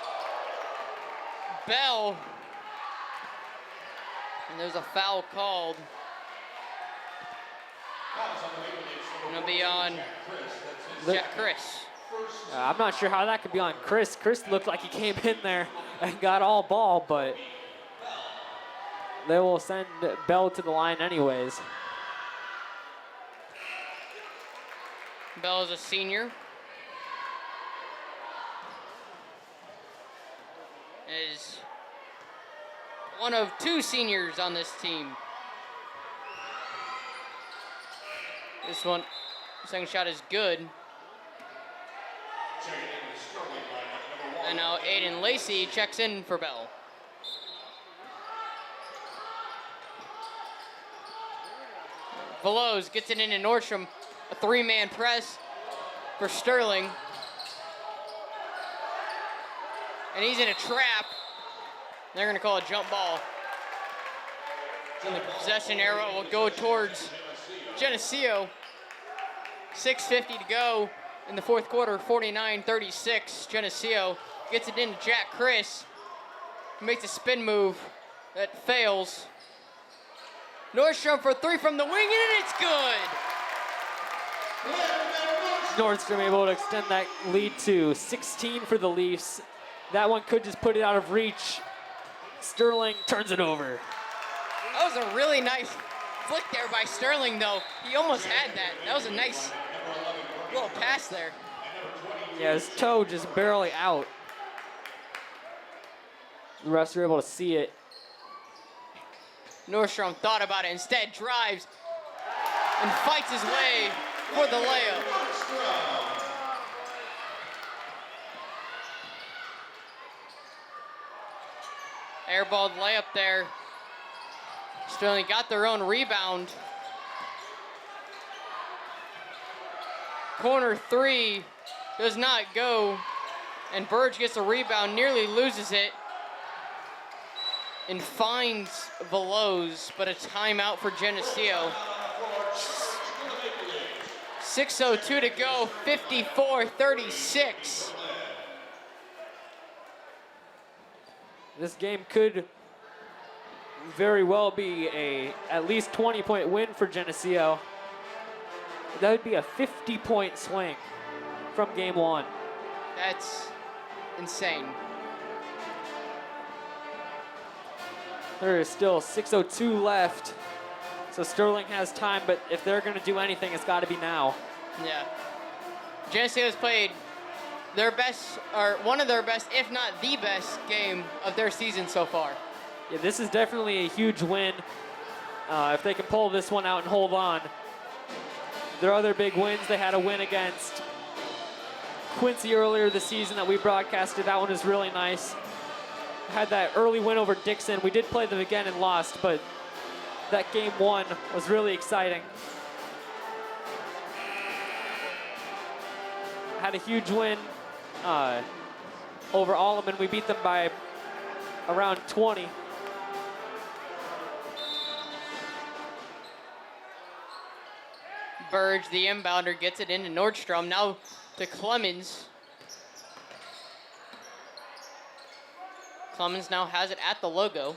Bell. And there's a foul called. And it'll be on Jack Chris. I'm not sure how that could be on Chris. Chris looked like he came in there and got all ball, but they will send Bell to the line anyways. Bell is a senior. Is one of two seniors on this team. This one, second shot is good. And now Aiden Lacey checks in for Bell. Veloz gets it into Nordstrom. A three-man press for Sterling. And he's in a trap. They're going to call a jump ball. And the possession arrow will go towards Geneseo. 6:50 to go in the fourth quarter, 49-36. Geneseo gets it into Jack Chris. Makes a spin move that fails. Nordstrom for three from the wing, and it's good. Nordstrom able to extend that lead to 16 for the Leafs. That one could just put it out of reach. Sterling turns it over. That was a really nice flick there by Sterling, though. He almost had that. That was a nice little pass there. Yeah, his toe just barely out. The refs were able to see it. Nordstrom thought about it, instead drives and fights his way for the layup. Airballed layup there. Sterling got their own rebound. Corner three does not go, and Burge gets a rebound, nearly loses it, and finds Veloz, but a timeout for Geneseo. 6:02 to go, 54-36. This game could very well be a at least 20-point win for Geneseo. That would be a 50-point swing from game one. That's insane. There is still 6:02 left, so Sterling has time, but if they're going to do anything, it's got to be now. Yeah. Geneseo has played their best, or one of their best, if not the best game of their season so far. Yeah, this is definitely a huge win. If they can pull this one out and hold on. Their other big wins, they had a win against Quincy earlier this season that we broadcasted. That one is really nice. Had that early win over Dixon. We did play them again and lost, but that game one was really exciting. Had a huge win over Alleman. We beat them by around 20. Burge, the inbounder, gets it into Nordstrom. Now to Clemens. Clemens now has it at the logo.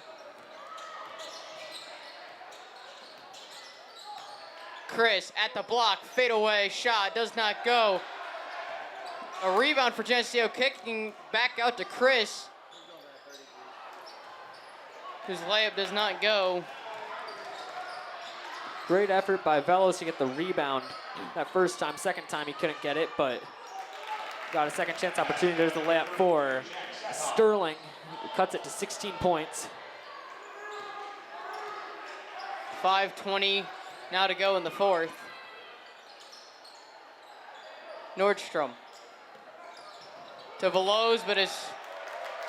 Chris at the block, fadeaway shot, does not go. A rebound for Geneseo, kicking back out to Chris, whose layup does not go. Great effort by Velos to get the rebound that first time. Second time he couldn't get it, but got a second chance opportunity. There's the layup for Sterling. cuts it to 16 points. 5:20 now to go in the fourth. Nordstrom to Veloz, but is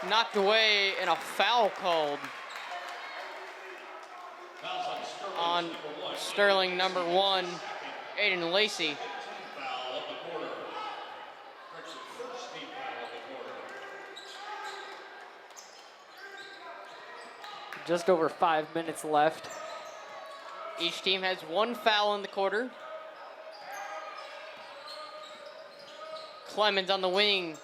knocked away and a foul called on Sterling number 1, Aiden Lacey. Foul of the quarter. That's the first team foul of the quarter. Just over 5 minutes left. Each team has 1 foul in the quarter. Clemens on the wing.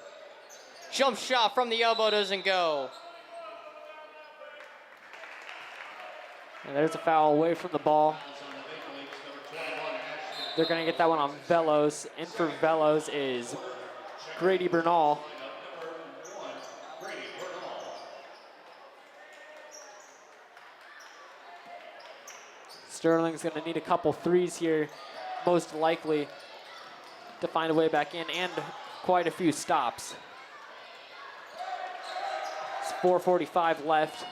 Jump shot from the elbow doesn't go. And there's a foul away from the ball. They're going to get that one on Veloz. In for Veloz is Grady Bernal. Sterling's going to need a couple threes here, most likely, to find a way back in, and quite a few stops. It's 4:45 left.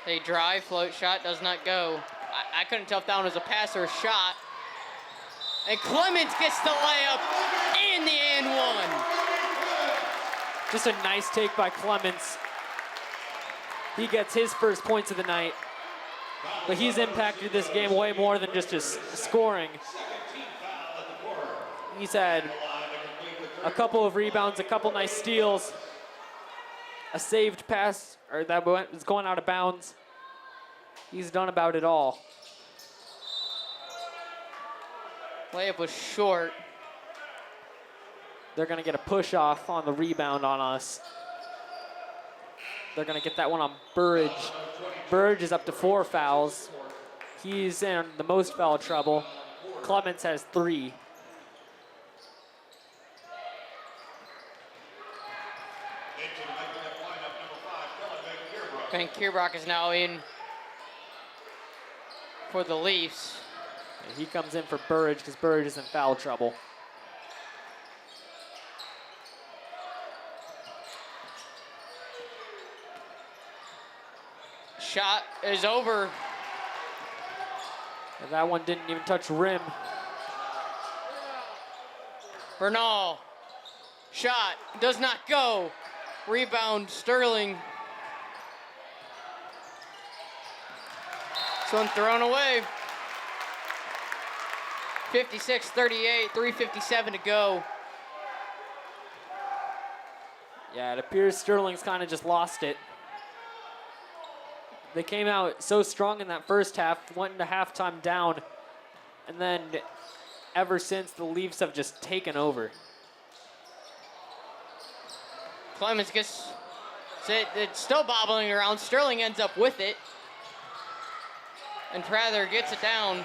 They drive, float shot, does not go. I couldn't tell if that one was a pass or a shot. And Clemens gets the layup and the and one. Just a nice take by Clemens. He gets his first points of the night, but he's impacted this game way more than just his scoring. He's had a couple of rebounds, a couple nice steals, a saved pass, or that was going out of bounds. He's done about it all. Layup was short. They're going to get a push off on the rebound on us. They're going to get that one on Burridge. Burridge is up to 4 fouls. He's in the most foul trouble. Clemens has 3. Van Kierbrock is now in for the Leafs. And he comes in for Burridge because Burridge is in foul trouble. Shot is over. And that one didn't even touch rim. Bernal. Shot does not go. Rebound Sterling. This one thrown away. 56-38, 3:57 to go. Yeah, it appears Sterling's kind of just lost it. They came out so strong in that first half, went into halftime down, and then ever since, the Leafs have just taken over. Clemens gets it. It's still bobbling around. Sterling ends up with it. And Prather gets it down.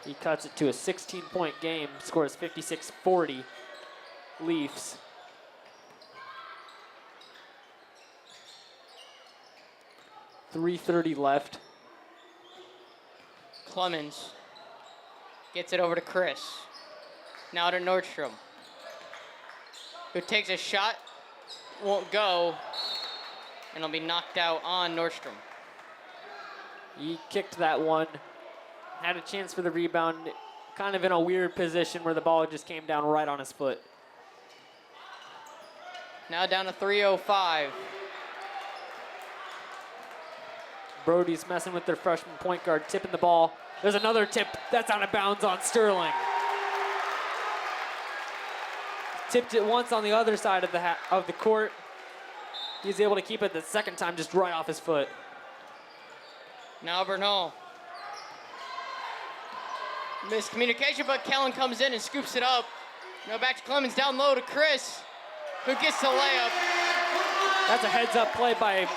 He cuts it to a 16-point game, scores 56-40 Leafs. .330 left. Clemens gets it over to Chris. Now to Nordstrom, who takes a shot, won't go, and will be knocked out on Nordstrom. He kicked that one, had a chance for the rebound, kind of in a weird position where the ball just came down right on his foot. Now down to 3:05. Brody's messing with their freshman point guard, tipping the ball. There's another tip that's out of bounds on Sterling. Tipped it once on the other side of the court. He's able to keep it the second time just right off his foot. Now Bernal. Miscommunication, but Kellen comes in and scoops it up. Now back to Clemens, down low to Chris, who gets the layup. That's a heads-up play by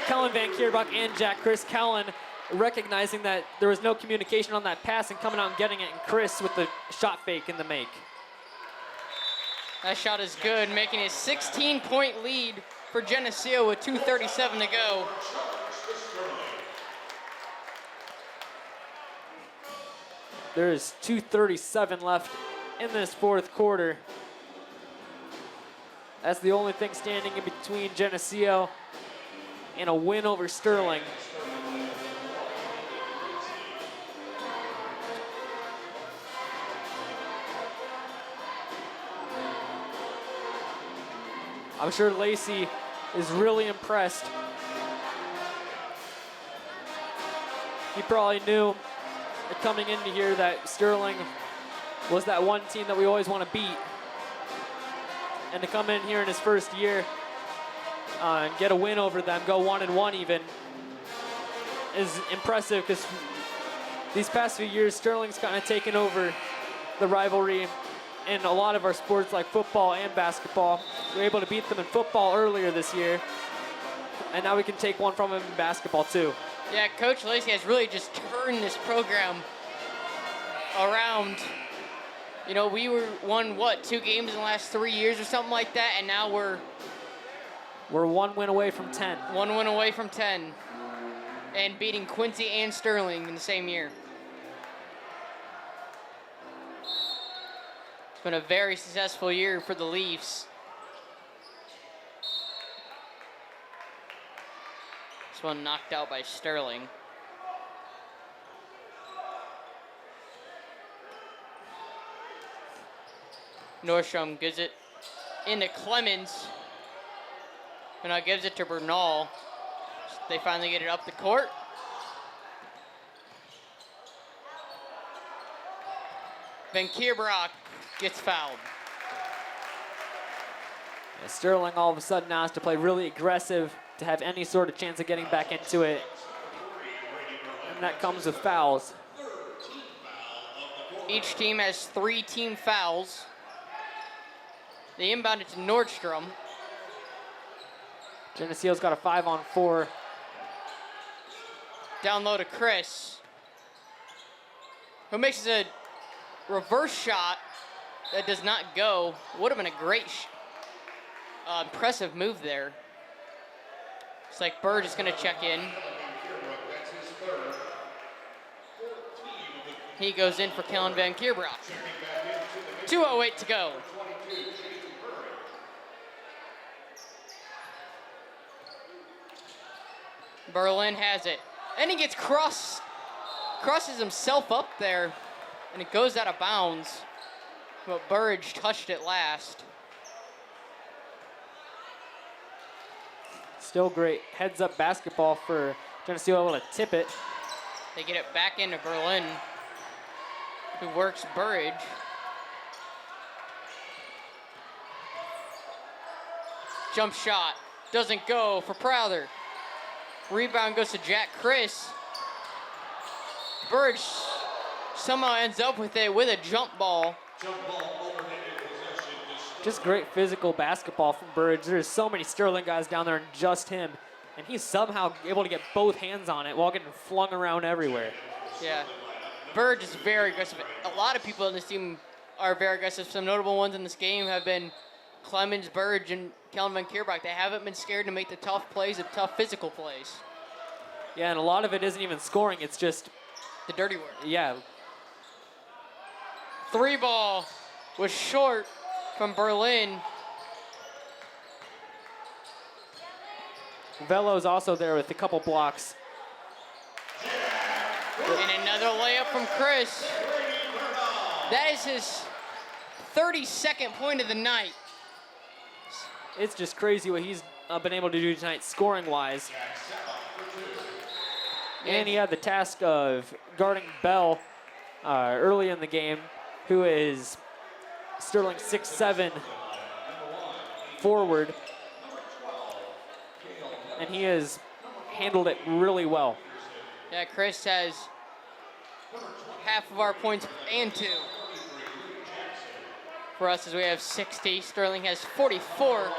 Kellen Van Kierbach and Jack Chris. Kellen recognizing that there was no communication on that pass and coming out and getting it, and Chris with the shot fake in the make. That shot is good, making a 16-point lead for Geneseo with 2:37 to go. There is 2:37 left in this fourth quarter. That's the only thing standing in between Geneseo and a win over Sterling. I'm sure Lacey is really impressed. He probably knew coming into here that Sterling was that one team that we always want to beat. And to come in here in his first year and get a win over them, go 1-1 even, is impressive because these past few years, Sterling's kind of taken over the rivalry in a lot of our sports like football and basketball. We were able to beat them in football earlier this year, and now we can take one from them in basketball too. Yeah, Coach Lacey has really just turned this program around. You know, we won, 2 games in the last 3 years or something like that, and now we're 1 win away from 10. 1 win away from 10, and beating Quincy and Sterling in the same year. It's been a very successful year for the Leafs. This one knocked out by Sterling. Nordstrom gives it into Clemens, and now gives it to Bernal. They finally get it up the court. Van Kierbrock gets fouled. Yeah, Sterling all of a sudden now has to play really aggressive to have any sort of chance of getting back into it. And that comes with fouls. Each team has 3 team fouls. They inbound it to Nordstrom. Geneseo's got a 5-on-4. Down low to Chris, who makes a reverse shot that does not go. Would have been a great, impressive move there. It's like Bird is going to check in. He goes in for Kellen Van Kierbrock. 2:08 to go. Berlin has it. And he gets crosses himself up there, and it goes out of bounds. But Burridge touched it last. Still great heads-up basketball for Geneseo, able to tip it. They get it back into Berlin, who works Burridge. Jump shot doesn't go for Prowler. Rebound goes to Jack Chris. Burridge somehow ends up with it with a jump ball. Just great physical basketball from Burridge. There's so many Sterling guys down there and just him. And he's somehow able to get both hands on it while getting flung around everywhere. Yeah. Burridge is very aggressive. A lot of people in this team are very aggressive. Some notable ones in this game have been Clemens, Burridge, and Kellen Van Kierbrock. They haven't been scared to make the tough plays, the tough physical plays. Yeah, and a lot of it isn't even scoring. It's just the dirty work. Yeah. 3 ball was short from Berlin. Velo's also there with a couple blocks. And another layup from Chris. That is his 32nd point of the night. It's just crazy what he's been able to do tonight scoring-wise. And he had the task of guarding Bell early in the game, who is Sterling 6'7" forward. And he has handled it really well. Yeah, Chris has half of our points and 2. For us, as we have 60. Sterling has 44.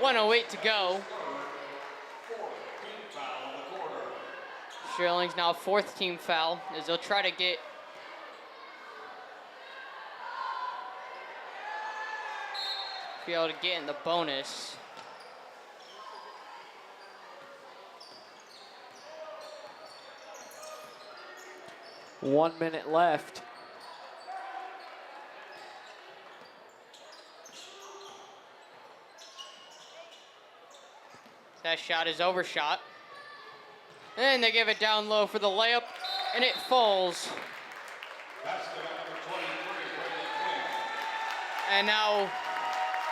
1:08 to go. Sterling's now 4th team foul as they'll try to be able to get in the bonus. One minute left. that shot is overshot. And they give it down low for the layup, and it falls. That's the number 23, Braden Quinn. And now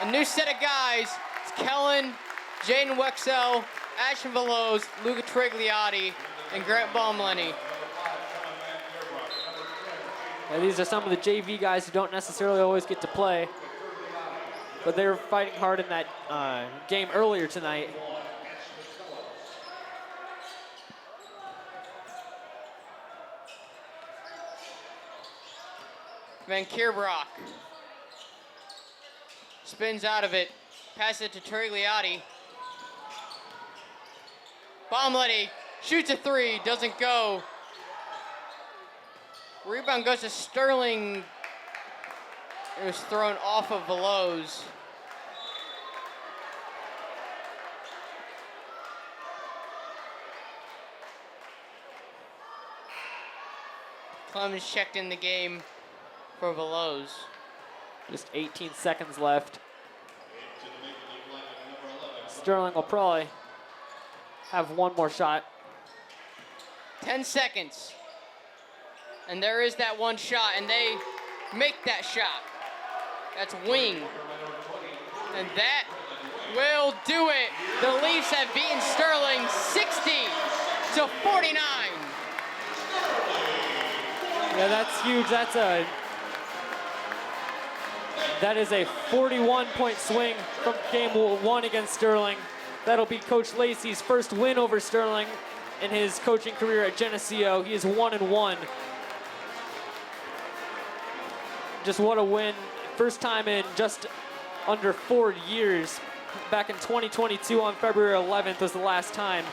a new set of guys. It's Kellen, Jaden Wexell, Ashton Veloz, Luca Trigliotti, and Grant Baumlenny. Yeah, these are some of the JV guys who don't necessarily always get to play, but they were fighting hard in that game earlier tonight. Van Kierbrock spins out of it, passes it to Trigliotti. Baumlenny shoots a three, doesn't go. Rebound goes to Sterling. It was thrown off of Veloz. Clemens checked in the game for Veloz. Just 18 seconds left. Sterling will probably have one more shot. 10 seconds. And there is that one shot, and they make that shot. That's wing. And that will do it. The Leafs have beaten Sterling 60-49. Yeah, that's huge. That is a 41-point swing from game one against Sterling. That'll be Coach Lacey's first win over Sterling in his coaching career at Geneseo. He is 1-1. Just what a win. First time in just under 4 years. Back in 2022 on February 11th was the last time.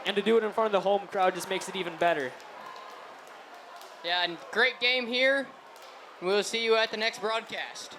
And to do it in front of the home crowd just makes it even better. Yeah, and great game here. We'll see you at the next broadcast.